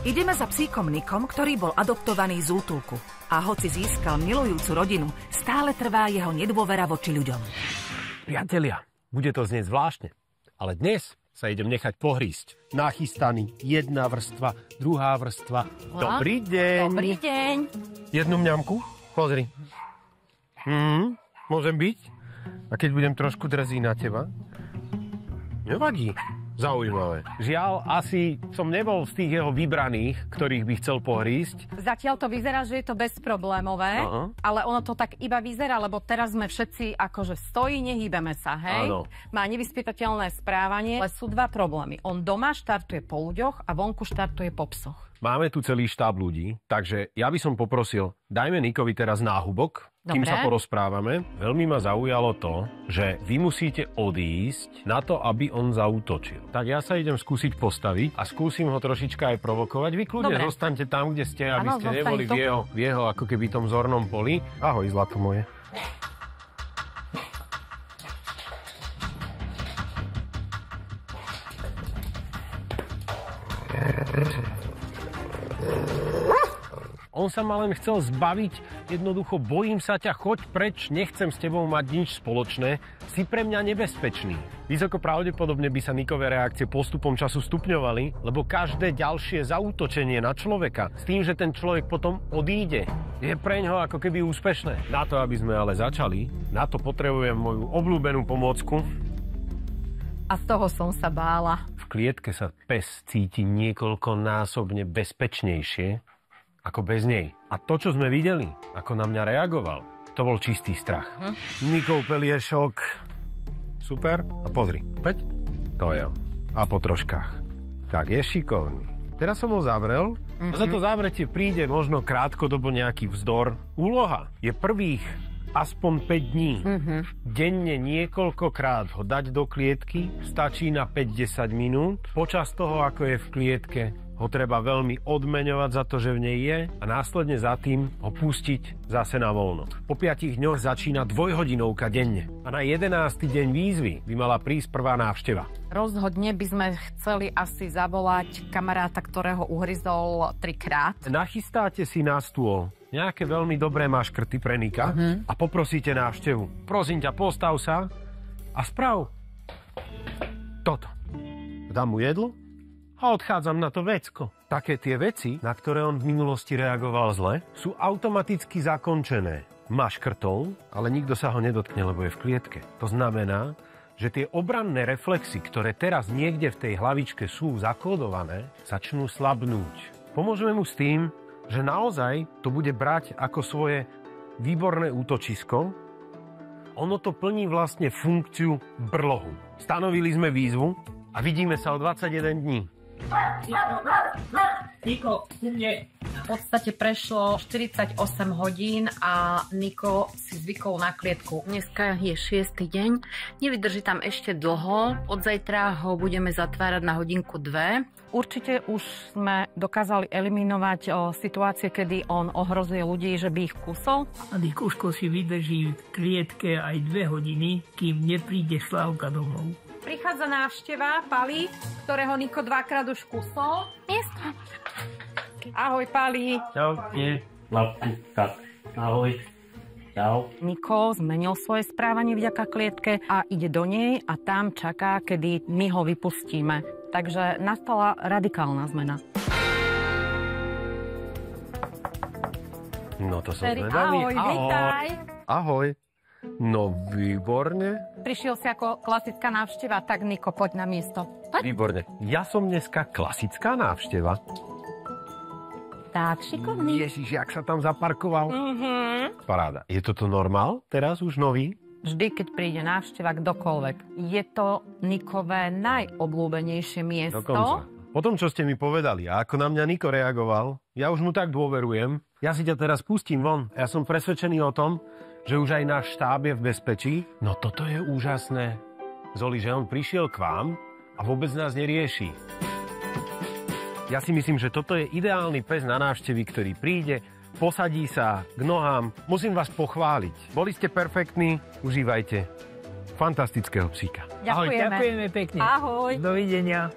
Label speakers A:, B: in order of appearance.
A: Ideme za psíkom Nikom, ktorý bol adoptovaný z útulku. A hoci získal milujúcu rodinu, stále trvá jeho nedôvera voči ľuďom.
B: Priatelia, bude to znieť zvláštne, ale dnes sa idem nechať pohrísť. Nachystaný, jedna vrstva, druhá vrstva. Dobrý deň.
C: Dobrý deň.
B: Jednu mňamku? Pozri. Môžem byť? A keď budem trošku drzý na teba? Nevadí. Zaujímavé. Žiaľ, asi som nebol z tých jeho vybraných, ktorých by chcel pohrísť.
C: Zatiaľ to vyzerá, že je to bezproblémové, ale ono to tak iba vyzerá, lebo teraz sme všetci akože stojí, nehýbeme sa, hej?
B: Áno.
C: Má nevyspytateľné správanie, ale sú dva problémy. On doma štartuje po ľuďoch a vonku štartuje po psoch.
B: Máme tu celý štáb ľudí, takže ja by som poprosil, dajme Nikovi teraz náhubok, kým sa porozprávame. Veľmi ma zaujalo to, že vy musíte odísť na to, aby on zaútočil. Tak ja sa idem skúsiť postaviť a skúsim ho trošička aj provokovať. Vy kľudne zostaňte tam, kde ste, aby ste neboli v jeho ako keby tom zornom poli. Ahoj, zlato moje. On sa ma len chcel zbaviť, jednoducho bojím sa ťa, choď preč, nechcem s tebou mať nič spoločné, si pre mňa nebezpečný. Vysoko pravdepodobne by sa Nikové reakcie postupom času stupňovali, lebo každé ďalšie zaútočenie na človeka s tým, že ten človek potom odíde, je preňho ako keby úspešné. Na to, aby sme ale začali, na to potrebujem moju obľúbenú pomôcku.
C: A z toho som sa bála.
B: V klietke sa pes cíti niekoľkonásobne bezpečnejšie ako bez nej. A to, čo sme videli, ako na mňa reagoval, to bol čistý strach. Nikov peliešok. Super. A pozri. Päť. To je on. A po troškách. Tak, je šikovný. Teraz som ho zavrel. Za to zavretie príde možno krátkodobo nejaký vzdor. Úloha je prvých aspoň 5 dní. Denne niekoľkokrát ho dať do klietky. Stačí na 5-10 minút. Počas toho, ako je v klietke, ho treba veľmi odmeňovať za to, že v nej je a následne za tým ho pustiť zase na voľno. Po 5 dňoch začína 2-hodinovka denne a na 11. deň výzvy by mala prísť prvá návšteva.
C: Rozhodne by sme chceli asi zavolať kamaráta, ktorého uhryzol 3-krát.
B: Nachystáte si na stôl nejaké veľmi dobré maškrty pre Nika a poprosíte návštevu. Prosím ťa, postav sa a sprav toto. Dám mu jedlo a odchádzam na to vecko. Také tie veci, na ktoré on v minulosti reagoval zle, sú automaticky zakončené maškrtou, ale nikto sa ho nedotkne, lebo je v klietke. To znamená, že tie obranné reflexy, ktoré teraz niekde v tej hlavičke sú zakódované, začnú slabnúť. Pomôžeme mu s tým, že naozaj to bude brať ako svoje výborné útočisko. Ono to plní vlastne funkciu brlohu. Stanovili sme výzvu a vidíme sa o 21 dní.
C: Niko, v podstate prešlo 48 hodín a Niko si zvykol na klietku. Dneska je 6. deň, nevydrží tam ešte dlho. Od zajtra ho budeme zatvárať na hodinku 2. Určite už sme dokázali eliminovať situácie, kedy on ohrozuje ľudí, že by ich kusol.
D: A Nikuško si vydrží v klietke aj 2 hodiny, kým nepríde Slávka domov.
C: Prichádza návšteva, Pali, ktorého Niko 2-krát už kusol. Miesto. Ahoj, Pali.
E: Čau, tak, ahoj. Čau.
C: Niko zmenil svoje správanie vďaka klietke a ide do nej a tam čaká, kedy my ho vypustíme. Takže nastala radikálna zmena.
B: No to som zvedavý.
C: Ahoj, vítaj.
B: Ahoj. No, výborne.
C: Prišiel si ako klasická návšteva, tak Niko, poď na miesto. Poď.
B: Výborne. Ja som dneska klasická návšteva.
C: Tak, šikovný.
B: Ježiš, jak sa tam zaparkoval. Paráda. Je toto normál? Teraz už nový?
C: Vždy, keď príde návšteva kdokoľvek. Je to Nikové najobľúbenejšie miesto.
B: Dokonca. Po tom, čo ste mi povedali a ako na mňa Niko reagoval, ja už mu tak dôverujem. Ja si ťa teraz pustím von. Ja som presvedčený o tom, že už aj náš štáb je v bezpečí. No toto je úžasné. Zoli, že on prišiel k vám a vôbec nás nerieši. Ja si myslím, že toto je ideálny pes na návštevy, ktorý príde, posadí sa k nohám. Musím vás pochváliť. Boli ste perfektní, užívajte fantastického psíka.
C: Ďakujeme.
D: Ahoj, ďakujeme pekne.
C: Ahoj.
D: Dovidenia.